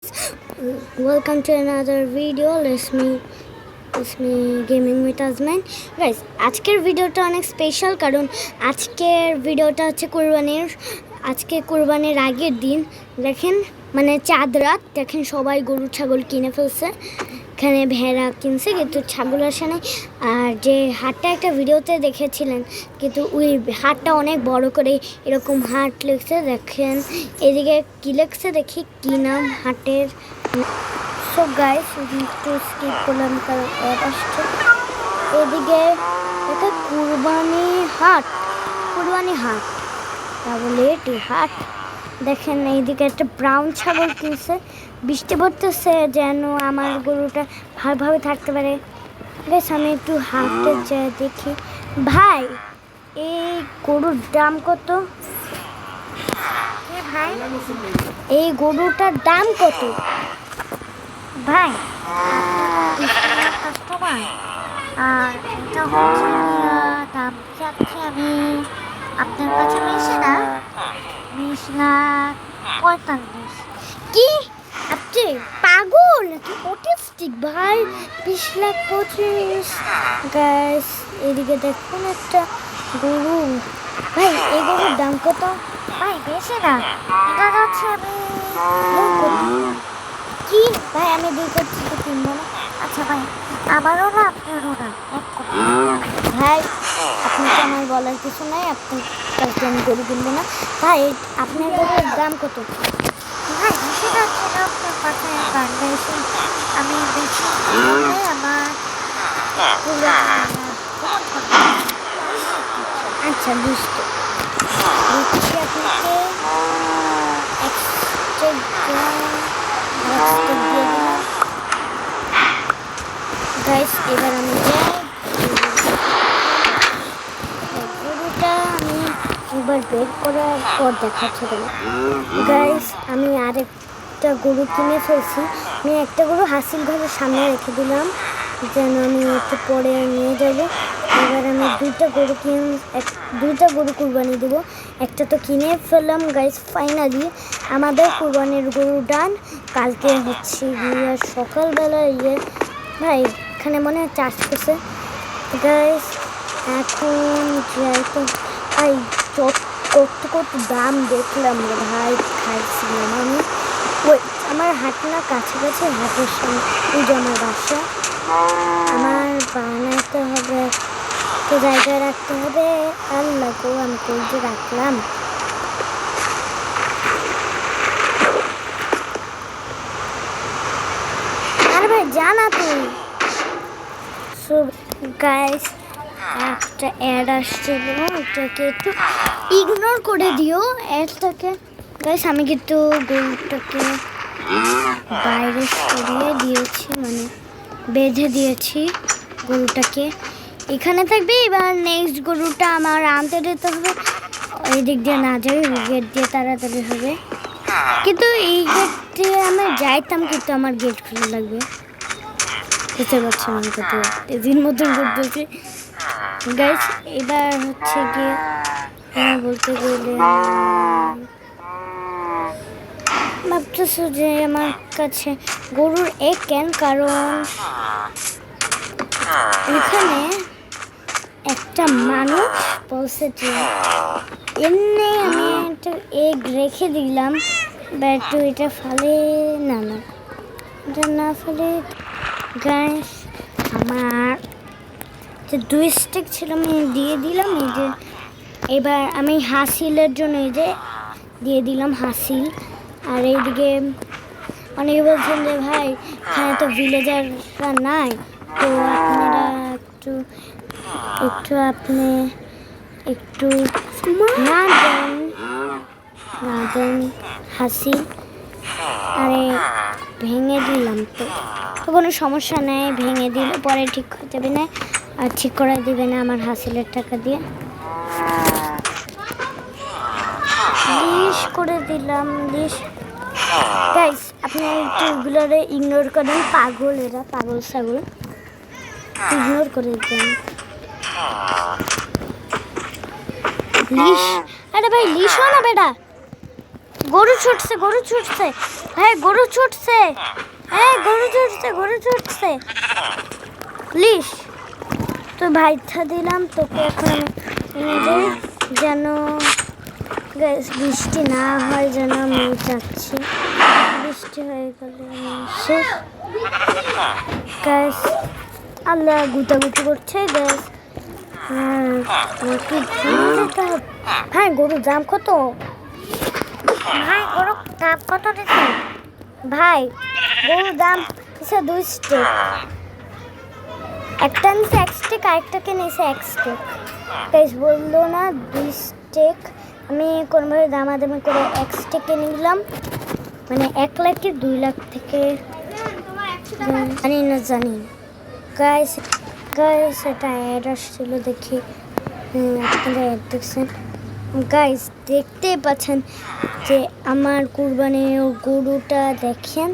Welcome to another video. Let's me gaming with Azman. Guys, আজকের ভিডিওটা অনেক special কারণ আজকের ভিডিওটা হচ্ছে কুরবানির আগের দিন। দেখেন মানে চাঁদ রাত, দেখেন সবাই গরু ছাগল কিনে ফেলছে। এখানে ভেড়া কিনছে কিন্তু ছাগল আসে নাই। আর যে হাটটা একটা ভিডিওতে দেখেছিলেন কিন্তু ওই হাটটা অনেক বড় করে এরকম হাট লিখছে। দেখেন এদিকে কি লিখছে দেখি কি নাম হাটের। সো গাইস একটু স্কিপ করলাম কারণ অ্যাড আসছে। এদিকে এটা কুরবানি হাট তাহলে এটি হাট। দেখেন এইদিকে একটা ব্রাউন ছাগল কিনছে। বৃষ্টি পড়তেছে যেন আমার গরুটা ভালোভাবে থাকতে পারে। বেশ আমি একটু হাঁটতে যাই দেখি। ভাই এই গরুর দাম কত? ভাই এই গরুটার দাম কত? ভাই কাস্টমার আর এটা হচ্ছে দাম চাচ্ছি আমি আপনার কাছে বেশি না 20,45,000। কি আপনি পাগল নাকি অটিস্টিক? ভাই 20,25,000। গাইস এদিকে দেখুন একটা গরু। ভাই এই গরুর দাম কত? ভাই বেশি না, এটা যাচ্ছে আমি কি ভাই আমি 2 কোটি থেকে কিনবো না। আচ্ছা ভাই আমারও না আপনারও না 1 কোটি। ভাই আপনি তো আমার বলার কিছু নাই, আপনি কালকে আমি গরু কিনবো না। ভাই আপনার গরুর দাম কত? ভাই বেশি যাচ্ছে না আপনার কাছে বেশি আমি বেশি আমার আচ্ছা বুঝতে দিচ্ছি আপনাকে গাইস। এবার আমি যাই গরুটা আমি একবার বের করার পর দেখাচ্ছি গাইস। আমি আরেকটা গরু কিনে ফেলছি। আমি একটা গরু হাসিল ঘরের সামনে রেখে দিলাম যেন আমি একটু পরে নিয়ে যাব। এবার আমি দুইটা গরু কুরবানি দেবো। একটা তো কিনে ফেললাম গাইস। ফাইনালি আমাদের কুরবানির গরু ডান। কালকে হচ্ছে গিয়ে সকালবেলা ভাই এখানে মনে হয় চাষ করছে গাইস। এখন যাই তো ভাই কত দাম দেখলাম রে ভাই, খাইছিলাম আমি। ওই আমার হাট না কাছাকাছি, হাটের সামনে ওই যে আমার বাসা। আমার বানাইতে হবে তো জায়গায় রাখতে হবে। আল্লাহ গো আমি কই যে রাখলাম। আরে ভাই জানা তুই। সো গাইস একটা অ্যাড আসছিল, এটাকে একটু ইগনোর করে দিও অ্যাডটাকে গাইস। আমি কিন্তু গরুটাকে বাইরে সরিয়ে দিয়েছি, মানে বেঁধে দিয়েছি গরুটাকে। এখানে থাকবে। এবার নেক্সট গরুটা আমার আনতে দিতে হবে। এই দিক দিয়ে না যাবে, গেট দিয়ে তাড়াতাড়ি হবে। কিন্তু এই গেট দিয়ে আমি যাইতাম কিন্তু আমার গেট খুলে লাগবে। বুঝতে পারছি আমি কত তেজির মতন করতেছি গাইস। এবার হচ্ছে গিয়ে বলতে গেলে ভাবতেছো যে আমার কাছে গরুর এক ক্যান, কারণ এখানে একটা মানুষ বলছে যে এমনি আমি একটা এগ রেখে দিলাম। বাট এটা ফেলে না এটা না ফেলে গাইস। আমার যে 2 স্টিক ছিল আমি দিয়ে দিলাম। এই যে এবার আমি হাসিলের জন্য এই যে দিয়ে দিলাম হাসিল। আর এইদিকে অনেকে বলছেন যে ভাই এখানে তো ভিলেজাররা নাই, তো আপনারা আপনি একটু না দেন হাসিল। আরে ভেঙে দিলাম তো কোনো সমস্যা নেই, ভেঙে দিলে পরে ঠিক হয়ে যাবে না। আর ঠিক করে দিবে না আমার হাসিলের টাকা দিয়ে। লিশ করে দিলাম লিশ। গাইস আপনি একটু এগুলোরে ইগনোর করেন, পাগল এরা পাগল ছাগল, ইগনোর করে দেন লিশ। আরে ভাই লিশ হয় না বেটা, গরু ছুটছে ভাই, গরু ছুটছে, গরু ছুটছে প্লিজ। তো ভাইটা দিলাম তোকে, এখন আমি যেন বৃষ্টি না হয়, যেন আমি যাচ্ছি। বৃষ্টি হয়ে গেলে শেষ গ্যাস। আল্লাহ গুতাগুতি করছে গ্যাস। ভাই গরুর দাম কত? ভাই গরুর দাম কত দিচ্ছে? ভাই গরুর দাম দিচ্ছে 2 স্টেক। একটা নিচে 1 স্টেক, আরেকটাকে নিচে 1 স্টেক। গাইস বললো না 2 স্টেক, আমি কোনোভাবে দামাদামি করে 1 স্টেকে নিলাম, মানে 1 লাখে 2 লাখ থেকে জানি গাইস। এটা অ্যাড আসছিল, দেখি আপনারা অ্যাড দেখছেন গাইস, দেখতেই পাচ্ছেন যে আমার কুরবানির গরুটা দেখেন,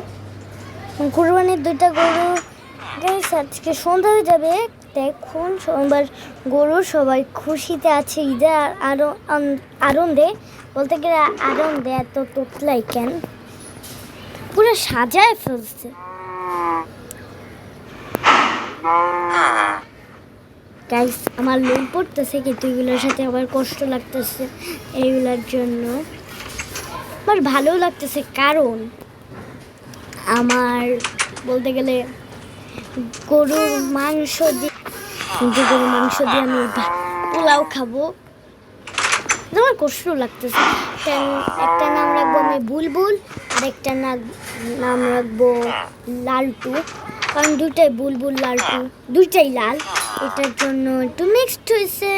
কুরবানির 2টা গরু গাইস। আজকে সন্ধ্যা হয়ে যাবে, দেখুন সোমবার গরু সবাই খুশিতে আছে, ঈদে আরও আনন্দে, বলতে গেলে আনন্দে। এত তোতলাই কেন, পুরো সাজায় ফেলছে গাইস। আমার লোন পড়তেছে, কিন্তু এগুলোর সাথে আবার কষ্ট লাগতেছে এইগুলোর জন্য। আমার ভালো লাগতেছে, কারণ আমার বলতে গেলে গরুর মাংস দিয়ে আমি পোলাও খাবো, আমার কষ্ট লাগতেছে। একটা নাম রাখবো আমি বুলবুল, আর একটা নাম রাখবো লালটু, কারণ দুইটাই বুলবুল লালটু, দুইটাই লাল, এটার জন্য একটু মিক্সড হয়েছে।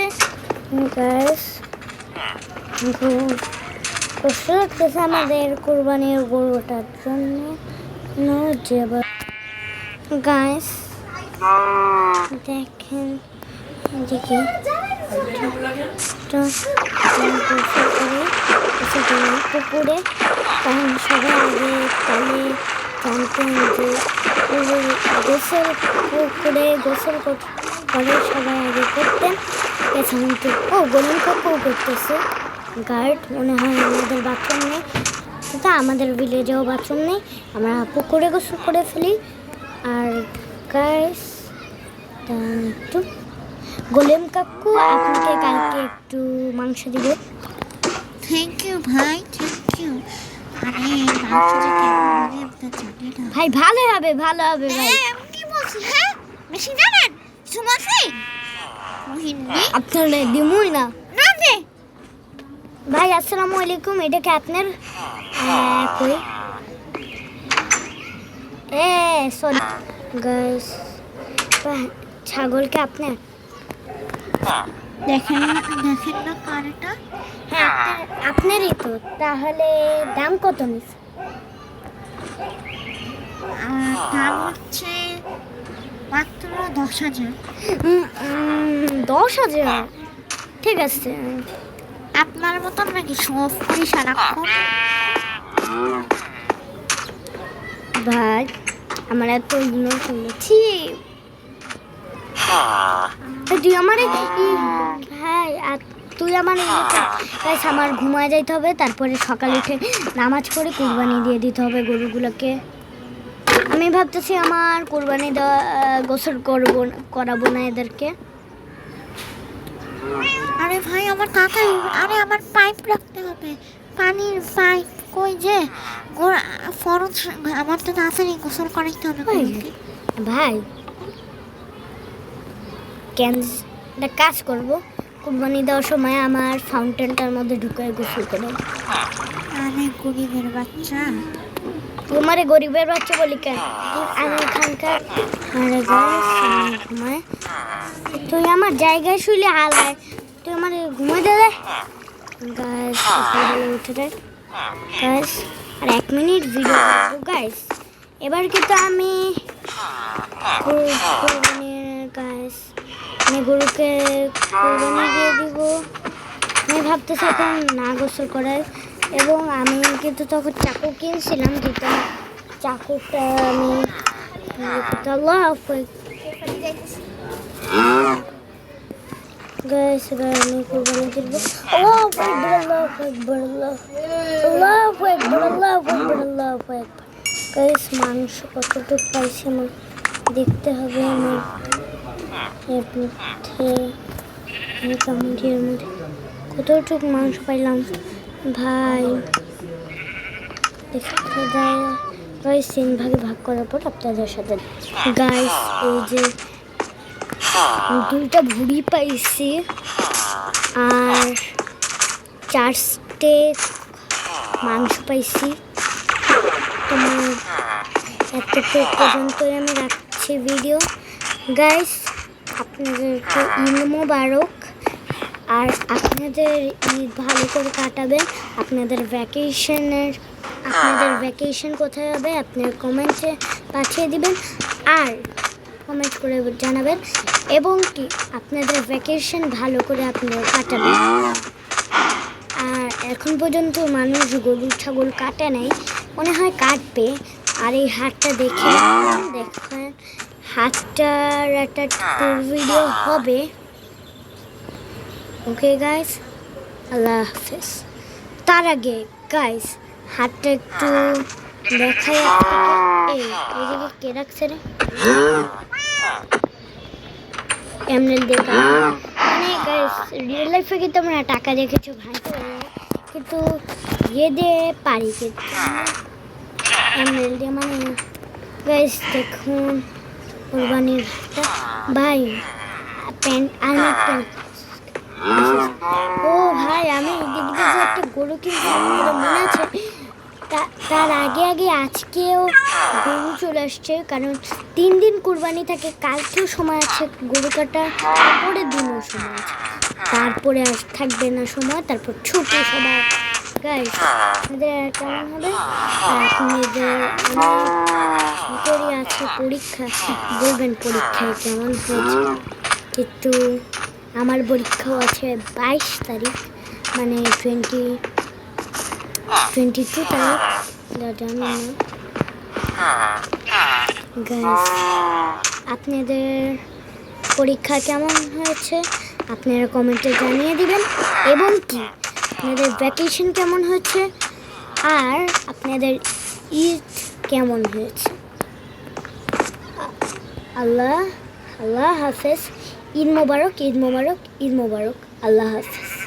কষ্ট লাগতেছে আমাদের কোরবানির গরুটার জন্য। গাইস দেখেন দেখি পুকুরে, কারণ সবাই আগে তাহলে জানতেন যে গোসল পুকুরে গোসল করে সবাই আগে করতেন। এছাড়া ও গোলিং কাপড় করতেছে গার্ড, মনে হয় আমাদের বাথরুম নেই, কিন্তু আমাদের ভিলেজেও বাথরুম নেই, আমরা পুকুরে গোসল করে ফেলি। আর গাইস একটু গোলেম কাকু আপনাকে কালকে একটু মাংস দিবে। থ্যাংক ইউ ভাই, থ্যাংক ইউ। আরে মাংস যে কেমন লাগে আপনি জানেন না ভাই? ভালো হবে ভাই। আমি কি বলছি? হ্যাঁ বেশি জানেন সুমাসি হিন্দি আপনার দিমুই না না দে ভাই। আসসালামু আলাইকুম, এটা কি আপনার কই সরি গাইস, ছাগলকে আপনার? দেখেন না কারটা? হ্যাঁ আপনারই তো। তাহলে দাম কত নিচ্ছে? দাম হচ্ছে মাত্র 10,000। 10,000? ঠিক আছে। আপনার মতন নাকি সব করি সারাক্ষণ? ভাই আমার এত ইগনোর শুনেছি, তুই আমার ভাই আর তুই আমার আমার ঘুমায় যাইতে হবে, তারপরে সকালে উঠে নামাজ পড়ে কুরবানি দিয়ে দিতে হবে গরুগুলোকে। আমি ভাবতেছি আমার কুরবানি দেওয়া গোসল করাবো না এদেরকে। আরে ভাই আমার কাকাই, আরে আমার পাইপ রাখতে হবে, পানির পাইপ কই যে ফরজ, আমার তো তাড়াতাড়ি গোসল করাইতে হবে ভাই। কেন একটা কাজ করবো, কুরবানি দেওয়ার সময় আমার ফাউন্টেনটার মধ্যে ঢুকে গোসল করে। আরে গরিবের বাচ্চা, তোমার গরিবের বাচ্চা বলি কেন? আমি এখানকার ঘুমায়, তুই আমার জায়গায় শুইলে হালায়, তুই আমার ঘুমাই দেবে গাইস। উঠে দেয় গাইস, আর 1 মিনিট ভিডিও গাইস। এবার কিন্তু আমি গাইস আমি গরুকে কোরবানি দিয়ে দিব। আমি ভাবতেছি এখন না গোসল করার, এবং আমি কিন্তু তখন চাকু কিনছিলাম, কিন্তু চাকুটা আমি গাইস এবার আমি কুরবানি দিব। আল্লাহু আকবার, আল্লাহু আকবার, আল্লাহু আকবার, আল্লাহু আকবার, আল্লাহু আকবার। গাইস মাংস কতটুকু পাইছি আমার দেখতে হবে। আমার এর মধ্যে মোটামুটির মধ্যে কতটুকু মাংস পাইলাম ভাই দেখতে যায়। গাইস 3 ভাগে ভাগ করার পর আপনাদের সাথে গাইস এই যে 2টা ভুড়ি পাইছি আর 4 স্টেক মাংস পাইছি। তোমার এতটুকু পর্যন্তই আমি রাখছি ভিডিও। গাইস আপনাদেরকে ঈদ মোবারক। আর আপনাদের ঈদ ভালো করে কাটাবেন। আপনাদের ভ্যাকেশন কোথায় হবে আপনার কমেন্টে পাঠিয়ে দিবেন আর কমেন্ট করে জানাবেন এবং কি আপনাদের ভ্যাকেশন ভালো করে আপনারা কাটাবেন। আর এখন পর্যন্ত মানুষ গরু ছাগল কাটে নাই, মনে হয় কাটবে। আর এই হাটটা দেখেন হাটটার একটা ট্যুর ভিডিও হবে। ওকে গাইস, আল্লাহ হাফেজ। তার আগে গাইস হাটটা একটু দেখাই আপনাকে। এইদিকে কে রাখছে রে এমএল দেখা মানে গাইস রিয়েল লাইফে কিন্তু আমরা টাকা দেখেছো ভাই, কিন্তু ইয়ে দিয়ে পারি কিন্তু এমএল দিয়ে মানে গাইস দেখুন কুরবানির ভাই প্যান্ট আর্মি প্যান্ট। ও ভাই আমি এদিক দিয়ে যে একটা গরু কিনছি মনে আছে, তার আগে আজকেও গরু চলে আসছে। কারণ 3 দিন কুরবানি থাকে, কালকেও সময় আছে গরু কাটা, পরের দিনও সময় আছে, তারপরে আর থাকবে না সময়, তারপর ছুটি সবার। গাইস আমাদের কেমন হবে আপনাদের ভিতরে আছে পরীক্ষা, বলবেন পরীক্ষায় কেমন হয়েছে। কিন্তু আমার পরীক্ষাও আছে 22 তারিখ মানে 22 তারিখ, জানি না। গাইস আপনাদের পরীক্ষা কেমন হয়েছে আপনারা কমেন্টে জানিয়ে দিবেন এবং কি আপনাদের ভ্যাকেশন কেমন হয়েছে আর আপনাদের ঈদ কেমন হয়েছে। আল্লাহ হাফেজ। ঈদ মোবারক, ঈদ মোবারক, ঈদ মোবারক। আল্লাহ হাফেজ।